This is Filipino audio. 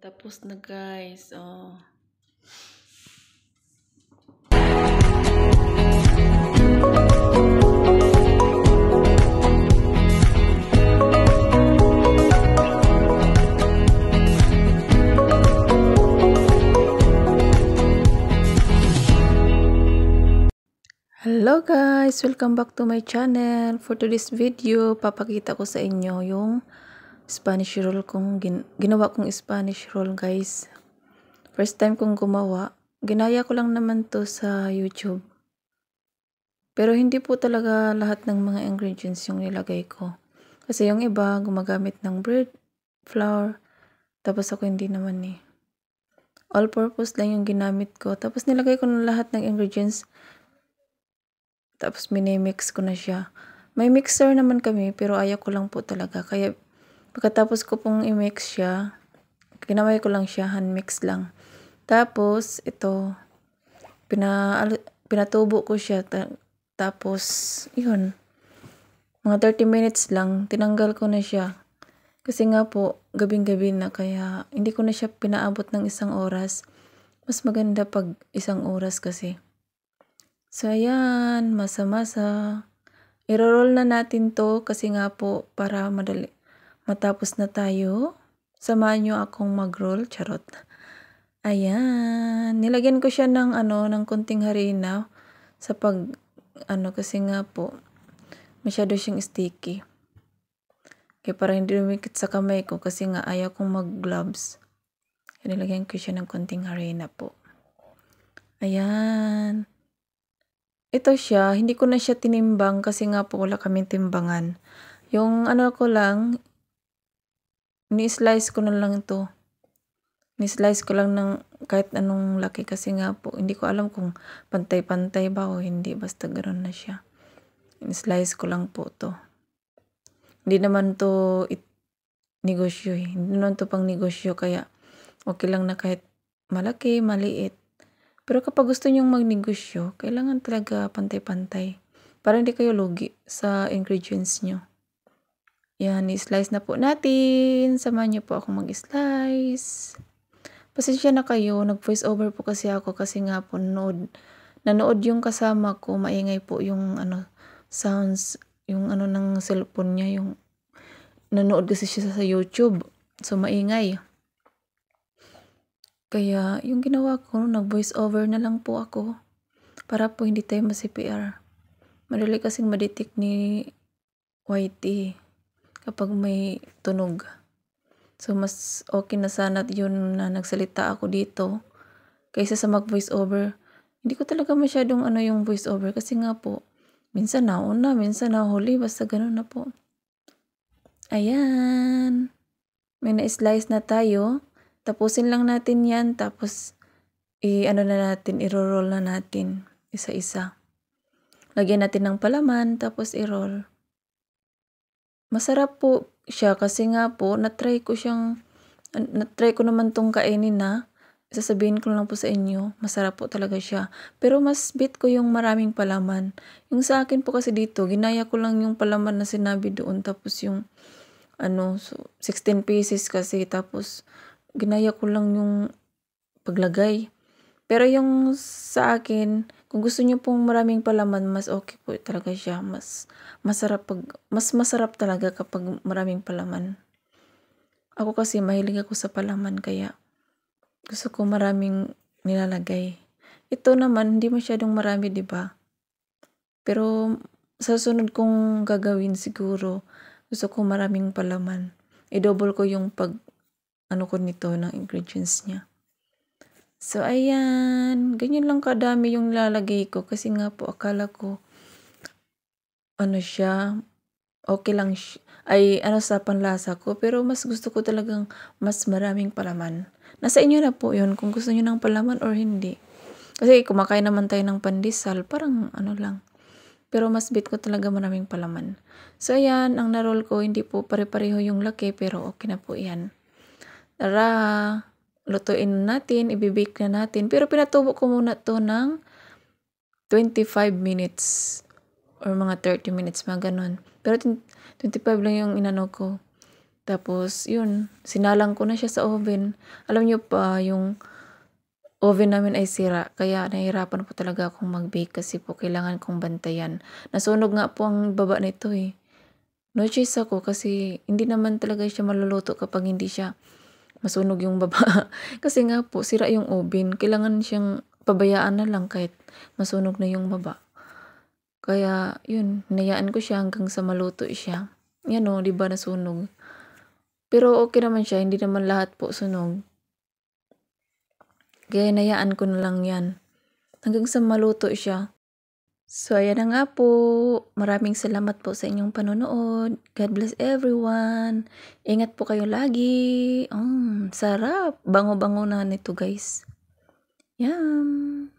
Tapos na guys, oh. Hello guys! Welcome back to my channel. For today's video, papakita ko sa inyo yung Spanish roll kong ginawa kong Spanish roll guys. First time kong gumawa. Ginaya ko lang naman to sa YouTube. Pero hindi po talaga lahat ng mga ingredients yung nilagay ko. Kasi yung iba gumagamit ng bread, flour, tapos ako hindi naman eh. All purpose lang yung ginamit ko. Tapos nilagay ko na lahat ng ingredients. Tapos minimix ko na siya. May mixer naman kami pero ayaw ko lang po talaga. Kaya pagkatapos ko pong i-mix siya, ginaway ko lang siya, hand mix lang. Tapos ito, pinatubo ko siya. Tapos yun, mga 30 minutes lang, tinanggal ko na siya. Kasi nga po, gabing-gabi na kaya hindi ko na siya pinaabot ng 1 oras. Mas maganda pag 1 oras kasi. So, ayan, masa-masa. I-roll na natin to kasi nga po para matapos na tayo. Samahan nyo akong mag-roll. Charot. Ayan. Nilagyan ko siya ng ng konting harina sa kasi nga po masyado siyang sticky. Kaya para hindi lumikit sa kamay ko kasi nga ayaw kong mag-gloves. Nilagyan ko siya ng konting harina po. Ayan. Ito siya, hindi ko na siya tinimbang kasi nga po wala kaming timbangan. Yung ko lang, ni-slice ko na lang ito. Ni-slice ko lang ng kahit anong laki kasi nga po, hindi ko alam kung pantay-pantay ba o hindi. Basta ganoon na siya. Ni-slice ko lang po to. Hindi naman to negosyo eh. Hindi naman to pang negosyo kaya okay lang na kahit malaki, maliit. Pero kapag gusto nyong magnegosyo, kailangan talaga pantay-pantay. Para hindi kayo lugi sa ingredients nyo. Yan, i-slice na po natin. Samahan nyo po ako mag-slice. Pasensya na kayo, nag-voice over po kasi ako kasi nga po nanood yung kasama ko. Maingay po yung sounds, yung ng cellphone niya. Yung nanood kasi siya sa YouTube. So, maingay. Kaya, yung ginawa ko, nag-voice over na lang po ako. Para po hindi tayo ma-CPR. Madali kasing madetect ni YT kapag may tunog. So, mas okay na sana yun na nagsalita ako dito. Kaysa sa mag-voice over. Hindi ko talaga masyadong yung voice over. Kasi nga po, minsan nauna, minsan nahuli. Basta ganun na po. Ayan. May na-slice na tayo. Tapusin lang natin yan, tapos i-roll na natin isa-isa. Lagyan natin ng palaman, tapos i-roll. Masarap po siya kasi nga po, na-try ko naman tong kainin na. Sasabihin ko lang po sa inyo, masarap po talaga siya. Pero mas bit ko yung maraming palaman. Yung sa akin po kasi dito, ginaya ko lang yung palaman na sinabi doon, tapos yung 16 pieces kasi, tapos ginaya ko lang yung paglagay. Pero yung sa akin, kung gusto niyo pong maraming palaman, mas okay po talaga siya. Mas masarap talaga kapag maraming palaman. Ako kasi mahilig ako sa palaman kaya gusto ko maraming nilalagay. Ito naman hindi masyadong marami, 'di ba? Pero sa sunod kong gagawin siguro, gusto ko maraming palaman. I-double ko yung ko nito ng ingredients niya. So, ayan. Ganyan lang kadami yung lalagay ko. Kasi nga po, akala ko, siya, okay lang sa panlasa ko. Pero mas gusto ko talagang mas maraming palaman. Nasa inyo na po yun, kung gusto nyo ng palaman or hindi. Kasi kumakain naman tayo ng pandesal, parang lang. Pero mas bit ko talaga maraming palaman. So, ayan, ang na-roll ko, hindi po pare-pareho yung laki, pero okay na po yan. Tara, lutuin natin, ibibake na natin. Pero pinatubo ko muna to ng 25 minutes or mga 30 minutes, mga ganun. Pero 25 lang yung inano ko. Tapos yun, sinalang ko na siya sa oven. Alam niyo pa yung oven namin ay sira kaya nahihirapan po talaga akong mag-bake kasi po kailangan kong bantayan. Nasunog nga po ang baba nito, eh. No choice ako kasi hindi naman talaga siya maluluto kapag hindi siya masunog yung baba. Kasi nga po sira yung oven, kailangan siyang pabayaan na lang kahit masunog na yung baba. Kaya yun, hinayaan ko siya hanggang sa maluto siya. Yan o, 'di ba nasunog. Pero okey naman siya, hindi naman lahat po sunog. Kaya hinayaan ko na lang 'yan, hanggang sa maluto siya. So ayan na nga po, maraming salamat po sa inyong panonood. God bless everyone. Ingat po kayo lagi. Sarap, bango-bango na nito guys. Yum.